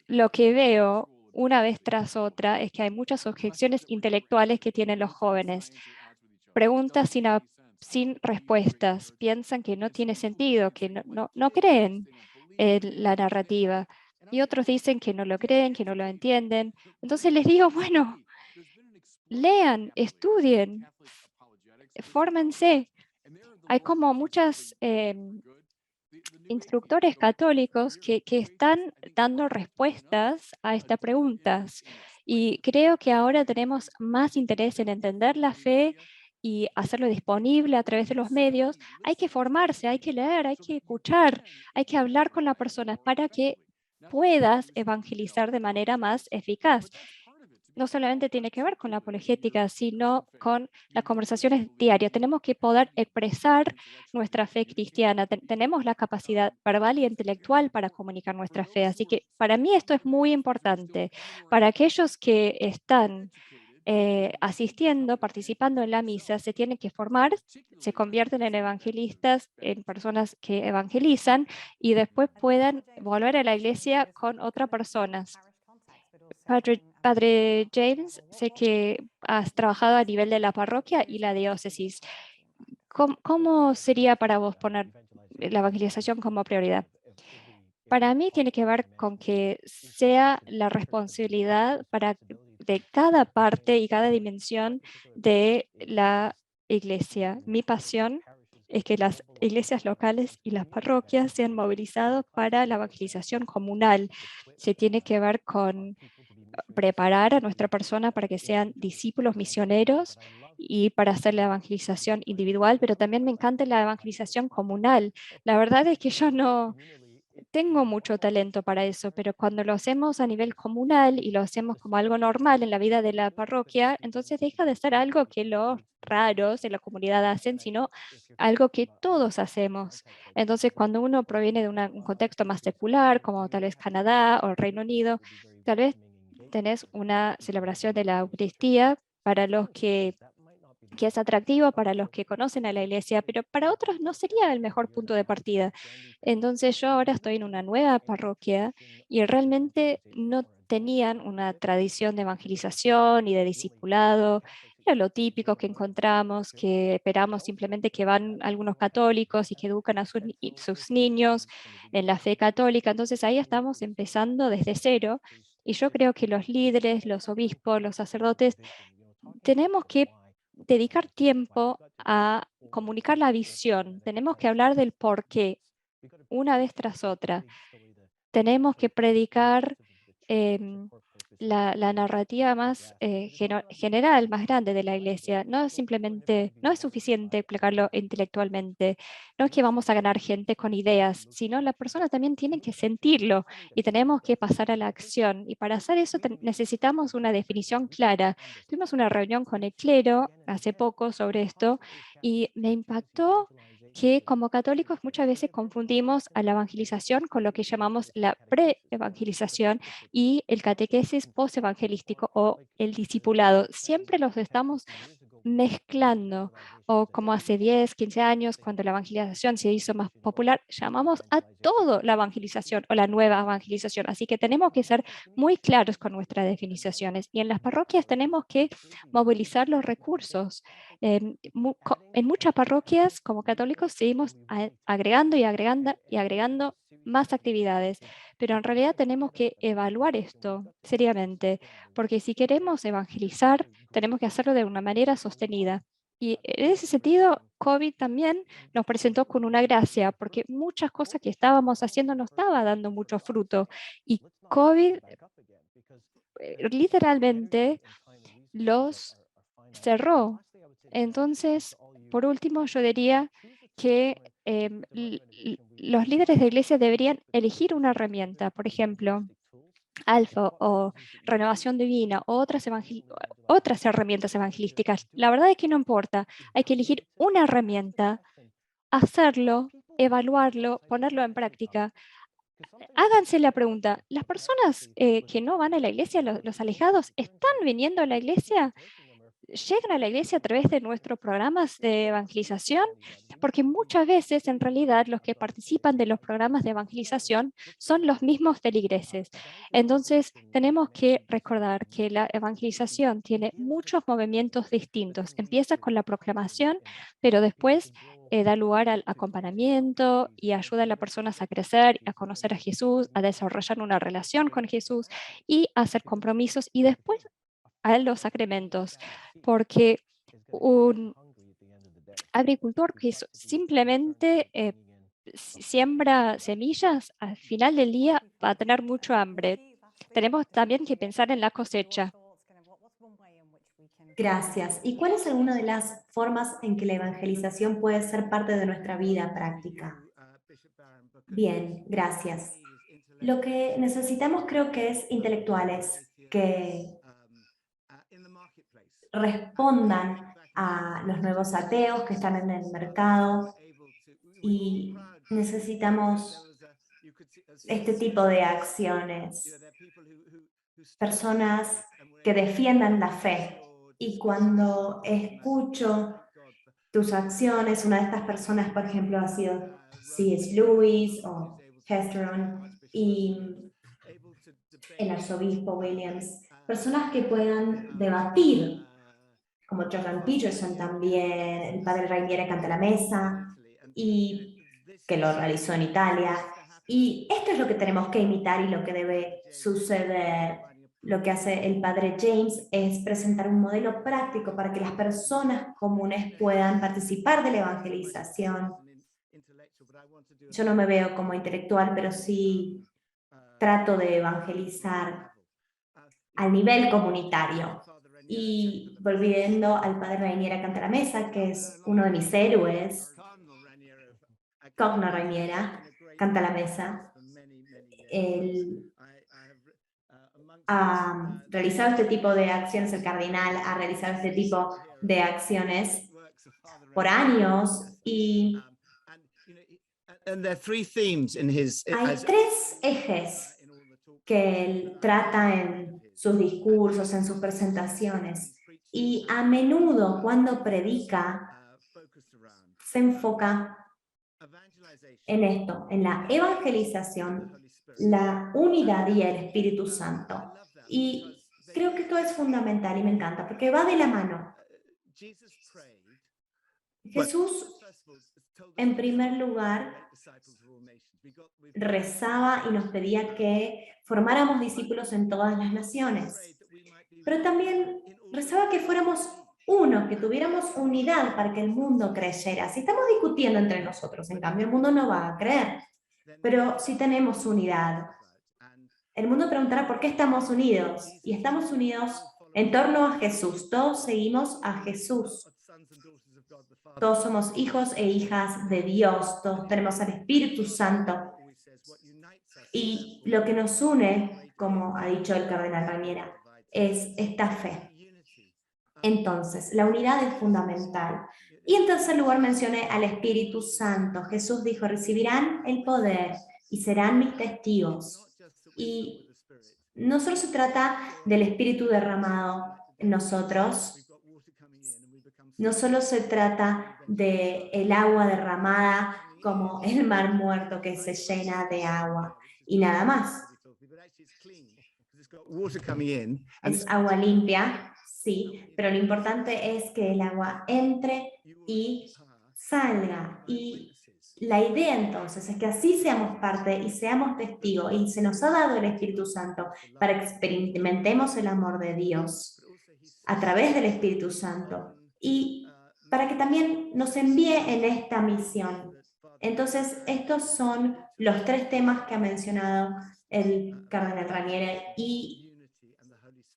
lo que veo una vez tras otra es que hay muchas objeciones intelectuales que tienen los jóvenes. Preguntas sin respuestas, piensan que no tiene sentido, que no creen en la narrativa. Y otros dicen que no lo creen, que no lo entienden. Entonces les digo, bueno, lean, estudien, fórmense. Hay como muchos instructores católicos que están dando respuestas a estas preguntas. Y creo que ahora tenemos más interés en entender la fe y hacerlo disponible a través de los medios. Hay que formarse, hay que leer, hay que escuchar, hay que hablar con las personas para que puedas evangelizar de manera más eficaz. No solamente tiene que ver con la apologética, sino con las conversaciones diarias. Tenemos que poder expresar nuestra fe cristiana. Tenemos la capacidad verbal y intelectual para comunicar nuestra fe. Así que para mí esto es muy importante. Para aquellos que están asistiendo, participando en la misa, se tienen que formar, se convierten en evangelistas, en personas que evangelizan y después puedan volver a la iglesia con otras personas. Padre James, sé que has trabajado a nivel de la parroquia y la diócesis. ¿Cómo sería para vos poner la evangelización como prioridad? Para mí tiene que ver con que sea la responsabilidad de cada parte y cada dimensión de la iglesia. Mi pasión es que las iglesias locales y las parroquias sean movilizados para la evangelización comunal. Se tiene que ver con preparar a nuestra persona para que sean discípulos misioneros y para hacer la evangelización individual, pero también me encanta la evangelización comunal. La verdad es que yo no tengo mucho talento para eso, pero cuando lo hacemos a nivel comunal y lo hacemos como algo normal en la vida de la parroquia, entonces deja de ser algo que los raros de la comunidad hacen, sino algo que todos hacemos. Entonces, cuando uno proviene de un contexto más secular, como tal vez Canadá o Reino Unido, tal vez tenés una celebración de la Eucaristía para los que es atractivo para los que conocen a la iglesia, pero para otros no sería el mejor punto de partida. Entonces yo ahora estoy en una nueva parroquia y realmente no tenían una tradición de evangelización y de discipulado. Era lo típico que encontramos, que esperamos simplemente que van algunos católicos y que educan a sus niños en la fe católica. Entonces ahí estamos empezando desde cero y yo creo que los líderes, los obispos, los sacerdotes, tenemos que dedicar tiempo a comunicar la visión. Tenemos que hablar del por qué una vez tras otra. Tenemos que predicar la narrativa más general, más grande de la iglesia. No es suficiente explicarlo intelectualmente. No es que vamos a ganar gente con ideas, sino las personas también tienen que sentirlo y tenemos que pasar a la acción. Y para hacer eso necesitamos una definición clara. Tuvimos una reunión con el clero hace poco sobre esto y me impactó que como católicos muchas veces confundimos a la evangelización con lo que llamamos la pre-evangelización y el catequesis post-evangelístico o el discipulado. Siempre los estamos mezclando, o como hace 10, 15 años, cuando la evangelización se hizo más popular, llamamos a todo la evangelización o la nueva evangelización. Así que tenemos que ser muy claros con nuestras definiciones y en las parroquias tenemos que movilizar los recursos. En muchas parroquias, como católicos, seguimos agregando y agregando y agregando más actividades, pero en realidad tenemos que evaluar esto seriamente, porque si queremos evangelizar, tenemos que hacerlo de una manera sostenida. Y en ese sentido, COVID también nos presentó con una gracia, porque muchas cosas que estábamos haciendo no estaba dando mucho fruto. Y COVID literalmente los cerró. Entonces, por último, yo diría que los líderes de iglesia deberían elegir una herramienta, por ejemplo, Alfa o Renovación Divina o otras herramientas evangelísticas. La verdad es que no importa, hay que elegir una herramienta, hacerlo, evaluarlo, ponerlo en práctica. Háganse la pregunta, ¿las personas que no van a la iglesia, los alejados, están viniendo a la iglesia? ¿Llegan a la iglesia a través de nuestros programas de evangelización? Porque muchas veces, en realidad, los que participan de los programas de evangelización son los mismos feligreses. Entonces, tenemos que recordar que la evangelización tiene muchos movimientos distintos. Empieza con la proclamación, pero después da lugar al acompañamiento y ayuda a las personas a crecer, a conocer a Jesús, a desarrollar una relación con Jesús y a hacer compromisos y después a los sacramentos, porque un agricultor que simplemente siembra semillas, al final del día va a tener mucho hambre. Tenemos también que pensar en la cosecha. Gracias. ¿Y cuál es alguna de las formas en que la evangelización puede ser parte de nuestra vida práctica? Bien, gracias. Lo que necesitamos creo que es intelectuales que respondan a los nuevos ateos que están en el mercado y necesitamos este tipo de acciones. Personas que defiendan la fe. Y cuando escucho tus acciones, una de estas personas, por ejemplo, ha sido C.S. Lewis o Hesteron y el arzobispo Williams, personas que puedan debatir, como Jordan Peterson también, el padre Rainieri Cantalamessa, y que lo realizó en Italia. Y esto es lo que tenemos que imitar y lo que debe suceder. Lo que hace el padre James es presentar un modelo práctico para que las personas comunes puedan participar de la evangelización. Yo no me veo como intelectual, pero sí trato de evangelizar al nivel comunitario. Y volviendo al padre Rainieri Cantalamessa, que es uno de mis héroes, Cogno Rainieri Cantalamessa, él ha realizado este tipo de acciones, el cardenal ha realizado este tipo de acciones por años y hay tres ejes que él trata en sus discursos, en sus presentaciones. Y a menudo cuando predica, se enfoca en esto, en la evangelización, la unidad y el Espíritu Santo. Y creo que esto es fundamental y me encanta, porque va de la mano. Jesús, en primer lugar, rezaba y nos pedía que formáramos discípulos en todas las naciones. Pero también rezaba que fuéramos uno, que tuviéramos unidad para que el mundo creyera. Si estamos discutiendo entre nosotros, en cambio el mundo no va a creer. Pero si tenemos unidad, el mundo preguntará por qué estamos unidos. Y estamos unidos en torno a Jesús. Todos seguimos a Jesús. Todos somos hijos e hijas de Dios. Todos tenemos al Espíritu Santo. Y lo que nos une, como ha dicho el cardenal Rainieri, es esta fe. Entonces, la unidad es fundamental. Y en tercer lugar mencioné al Espíritu Santo. Jesús dijo, recibirán el poder y serán mis testigos. Y no solo se trata del Espíritu derramado en nosotros, no solo se trata del agua derramada como el mar muerto que se llena de agua y nada más. Es agua limpia, sí, pero lo importante es que el agua entre y salga. Y la idea entonces es que así seamos parte y seamos testigos, y se nos ha dado el Espíritu Santo para que experimentemos el amor de Dios a través del Espíritu Santo, y para que también nos envíe en esta misión. Entonces, estos son los 3 temas que ha mencionado el cardenal Ranieri, y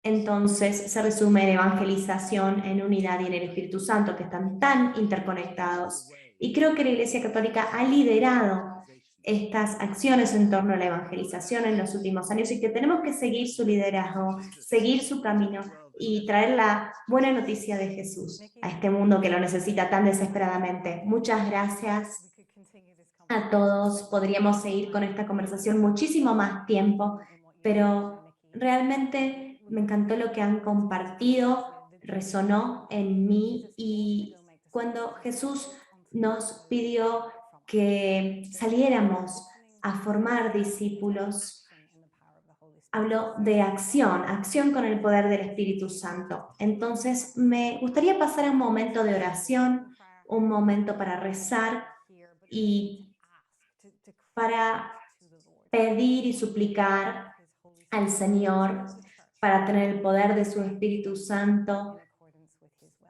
entonces se resume en evangelización, en unidad y en el Espíritu Santo, que están tan interconectados. Y creo que la Iglesia Católica ha liderado estas acciones en torno a la evangelización en los últimos años, y que tenemos que seguir su liderazgo, seguir su camino y traer la buena noticia de Jesús a este mundo que lo necesita tan desesperadamente. Muchas gracias a todos. Podríamos seguir con esta conversación muchísimo más tiempo, pero realmente me encantó lo que han compartido, resonó en mí, y cuando Jesús nos pidió que saliéramos a formar discípulos, habló de acción, acción con el poder del Espíritu Santo. Entonces, me gustaría pasar a un momento de oración, un momento para rezar y para pedir y suplicar al Señor para tener el poder de su Espíritu Santo,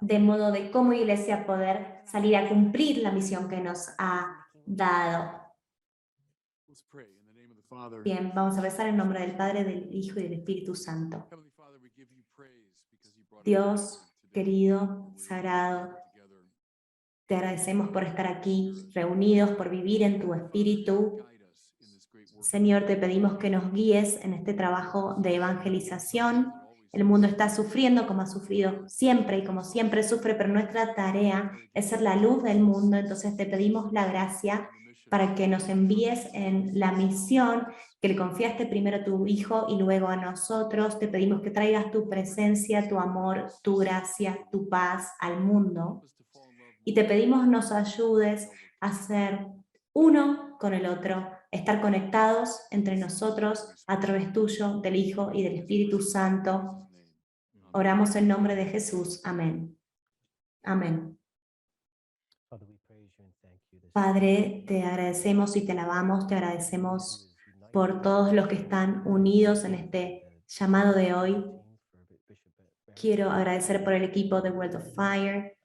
de modo de como Iglesia poder salir a cumplir la misión que nos ha dado. Bien, vamos a rezar en nombre del Padre, del Hijo y del Espíritu Santo. Dios querido, sagrado, te agradecemos por estar aquí reunidos, por vivir en tu Espíritu. Señor, te pedimos que nos guíes en este trabajo de evangelización. El mundo está sufriendo como ha sufrido siempre y como siempre sufre, pero nuestra tarea es ser la luz del mundo. Entonces te pedimos la gracia para que nos envíes en la misión que le confiaste primero a tu Hijo y luego a nosotros. Te pedimos que traigas tu presencia, tu amor, tu gracia, tu paz al mundo. Y te pedimos nos ayudes a ser uno con el otro, estar conectados entre nosotros a través tuyo, del Hijo y del Espíritu Santo. Oramos en nombre de Jesús. Amén. Amén. Padre, te agradecemos y te alabamos, te agradecemos por todos los que están unidos en este llamado de hoy. Quiero agradecer por el equipo de World of Fire,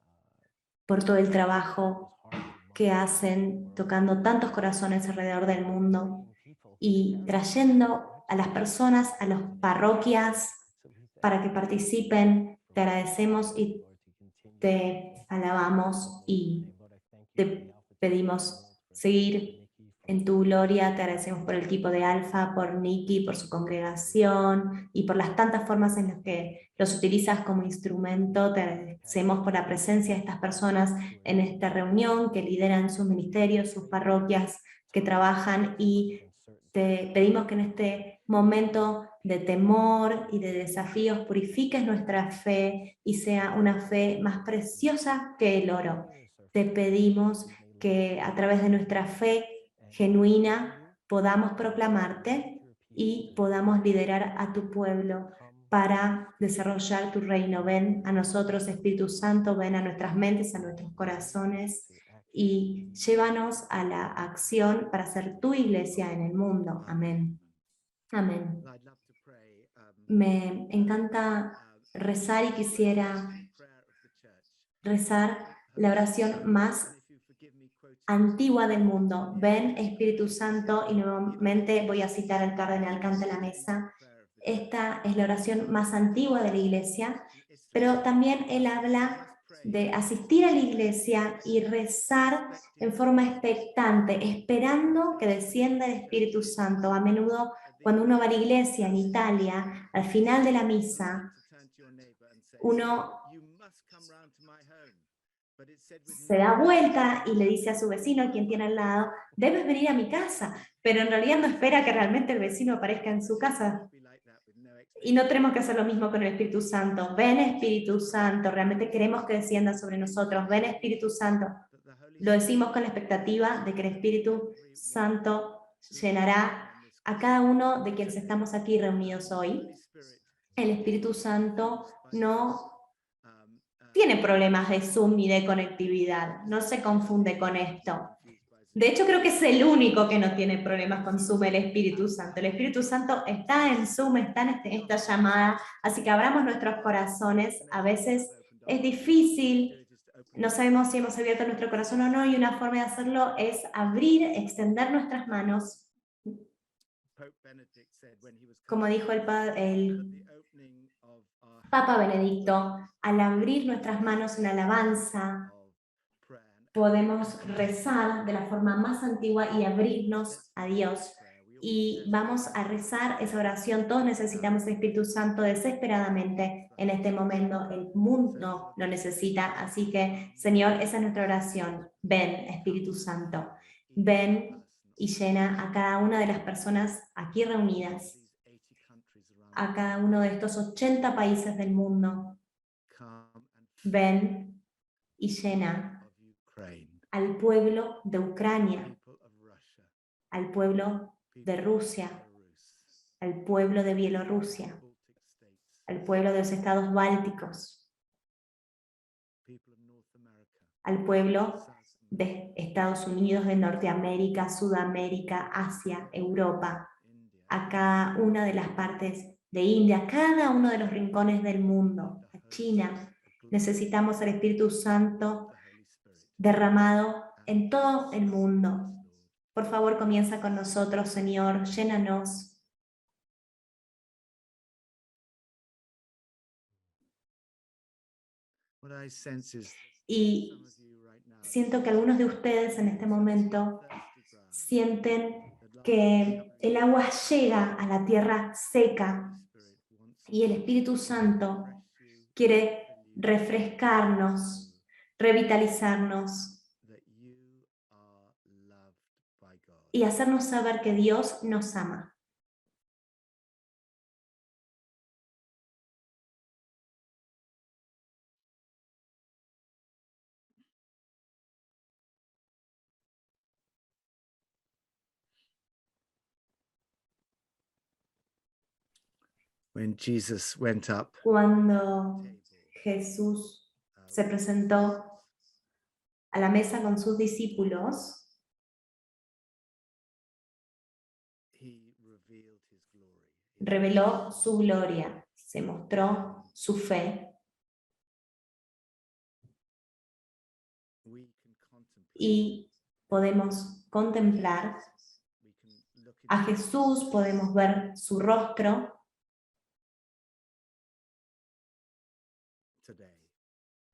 por todo el trabajo que hacen tocando tantos corazones alrededor del mundo y trayendo a las personas, a las parroquias, para que participen. Te agradecemos y te alabamos y te pedimos seguir en tu gloria. Te agradecemos por el equipo de Alfa, por Nikki, por su congregación y por las tantas formas en las que los utilizas como instrumento. Te agradecemos por la presencia de estas personas en esta reunión, que lideran sus ministerios, sus parroquias, que trabajan, y te pedimos que en este momento de temor y de desafíos purifiques nuestra fe y sea una fe más preciosa que el oro. Te pedimos que a través de nuestra fe genuina podamos proclamarte y podamos liderar a tu pueblo para desarrollar tu reino. Ven a nosotros, Espíritu Santo, ven a nuestras mentes, a nuestros corazones, y llévanos a la acción para ser tu iglesia en el mundo. Amén. Amén. Me encanta rezar y quisiera rezar la oración más antigua del mundo. Ven, Espíritu Santo, y nuevamente voy a citar al cardenal Canta la Mesa. Esta es la oración más antigua de la Iglesia, pero también él habla de asistir a la Iglesia y rezar en forma expectante, esperando que descienda el Espíritu Santo. A menudo, cuando uno va a la iglesia en Italia, al final de la misa, uno se da vuelta y le dice a su vecino, quien tiene al lado, debes venir a mi casa, pero en realidad no espera que realmente el vecino aparezca en su casa. Y no tenemos que hacer lo mismo con el Espíritu Santo. Ven, Espíritu Santo, realmente queremos que descienda sobre nosotros. Ven, Espíritu Santo. Lo decimos con la expectativa de que el Espíritu Santo llenará a cada uno de quienes estamos aquí reunidos hoy. El Espíritu Santo no tiene problemas de Zoom ni de conectividad, no se confunde con esto. De hecho, creo que es el único que no tiene problemas con Zoom, el Espíritu Santo. El Espíritu Santo está en Zoom, está en esta llamada, así que abramos nuestros corazones. A veces es difícil, no sabemos si hemos abierto nuestro corazón o no, y una forma de hacerlo es abrir, extender nuestras manos. Como dijo el Papa Benedicto, al abrir nuestras manos en alabanza, podemos rezar de la forma más antigua y abrirnos a Dios. Y vamos a rezar esa oración. Todos necesitamos el Espíritu Santo desesperadamente en este momento. El mundo lo necesita. Así que, Señor, esa es nuestra oración. Ven, Espíritu Santo. Ven y llena a cada una de las personas aquí reunidas, a cada uno de estos 80 países del mundo. Ven y llena al pueblo de Ucrania, al pueblo de Rusia, al pueblo de Bielorrusia, al pueblo de los estados bálticos, al pueblo de Estados Unidos, de Norteamérica, Sudamérica, Asia, Europa, a cada una de las partes de India, cada uno de los rincones del mundo, a China. Necesitamos el Espíritu Santo derramado en todo el mundo. Por favor, comienza con nosotros, Señor, llénanos. Y siento que algunos de ustedes en este momento sienten que el agua llega a la tierra seca y el Espíritu Santo quiere refrescarnos, revitalizarnos y hacernos saber que Dios nos ama. Cuando Jesús se presentó a la mesa con sus discípulos, reveló su gloria, se mostró su fe. Y podemos contemplar a Jesús, podemos ver su rostro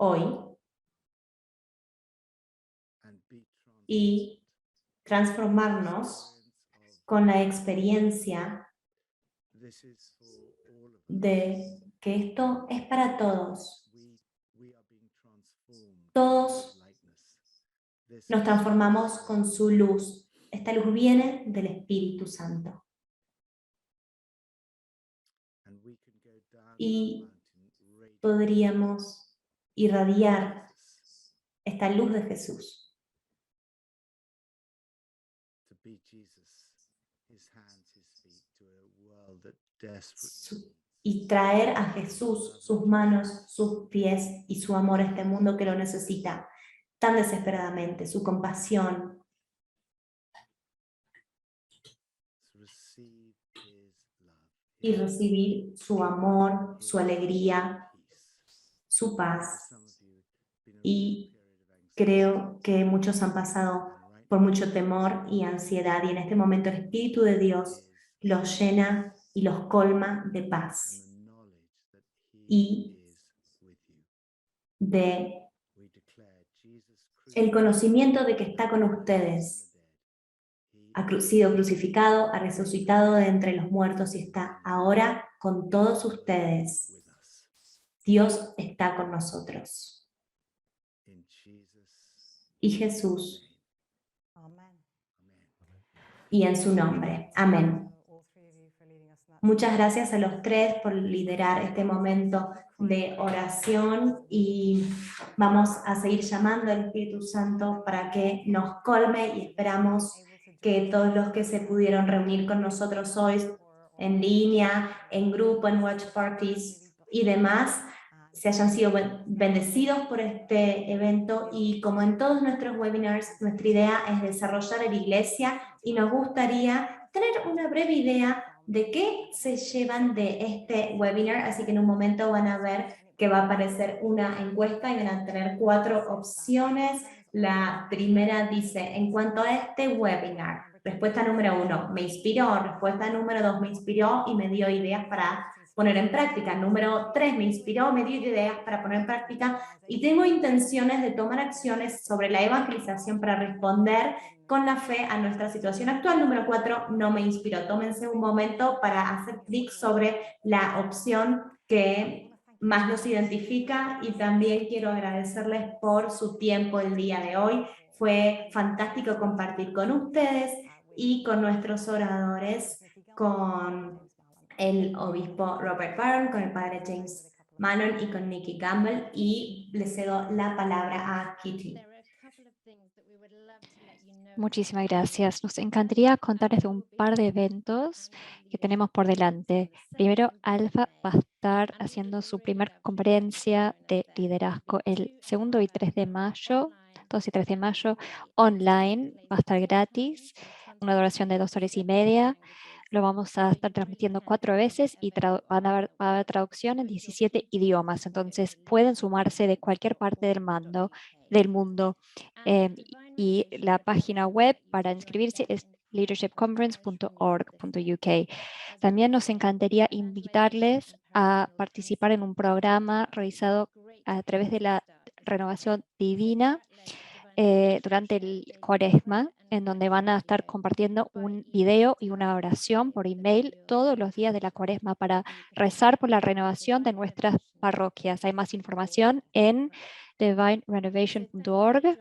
hoy y transformarnos con la experiencia de que esto es para todos. Todos nos transformamos con su luz. Esta luz viene del Espíritu Santo. Y podríamos irradiar esta luz de Jesús. Y traer a Jesús, sus manos, sus pies y su amor a este mundo que lo necesita tan desesperadamente, su compasión. Y recibir su amor, su alegría, su paz. Y creo que muchos han pasado por mucho temor y ansiedad, y en este momento el Espíritu de Dios los llena y los colma de paz y de el conocimiento de que está con ustedes. Ha sido crucificado, ha resucitado de entre los muertos y está ahora con todos ustedes. Dios está con nosotros. Y Jesús. Y en su nombre. Amén. Muchas gracias a los tres por liderar este momento de oración y vamos a seguir llamando al Espíritu Santo para que nos colme y esperamos que todos los que se pudieron reunir con nosotros hoy en línea, en grupo, en watch parties y demás, se hayan sido bendecidos por este evento, y como en todos nuestros webinars, nuestra idea es desarrollar en la iglesia y nos gustaría tener una breve idea de qué se llevan de este webinar, así que en un momento van a ver que va a aparecer una encuesta y van a tener 4 opciones. La primera dice, en cuanto a este webinar, respuesta número 1, me inspiró. Respuesta número 2, me inspiró y me dio ideas para poner en práctica. Número 3, me inspiró, me dio ideas para poner en práctica y tengo intenciones de tomar acciones sobre la evangelización para responder con la fe a nuestra situación actual. Número 4, no me inspiró. Tómense un momento para hacer clic sobre la opción que más los identifica, y también quiero agradecerles por su tiempo el día de hoy. Fue fantástico compartir con ustedes y con nuestros oradores, con el obispo Robert Barron, con el padre James Manon y con Nikki Gamble, y le cedo la palabra a Kitty. Muchísimas gracias. Nos encantaría contarles de un par de eventos que tenemos por delante. Primero, Alfa va a estar haciendo su primera conferencia de liderazgo el 2 y 3 de mayo, 2 y 3 de mayo, online. Va a estar gratis, una duración de 2 horas y media. Lo vamos a estar transmitiendo 4 veces y va a haber traducción en 17 idiomas. Entonces, pueden sumarse de cualquier parte del mundo. Y la página web para inscribirse es leadershipconference.org.uk. También nos encantaría invitarles a participar en un programa realizado a través de la Renovación Divina durante el Cuaresma, en donde van a estar compartiendo un video y una oración por email todos los días de la Cuaresma para rezar por la renovación de nuestras parroquias. Hay más información en divinerenovation.org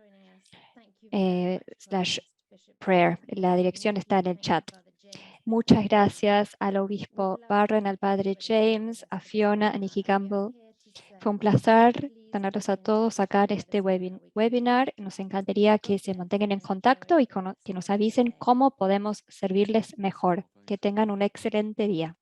/prayer. La dirección está en el chat. Muchas gracias al obispo Barron, al padre James, a Fiona, a Nikki Gamble. Fue un placer tenerlos a todos acá en este webinar. Nos encantaría que se mantengan en contacto y que nos avisen cómo podemos servirles mejor. Que tengan un excelente día.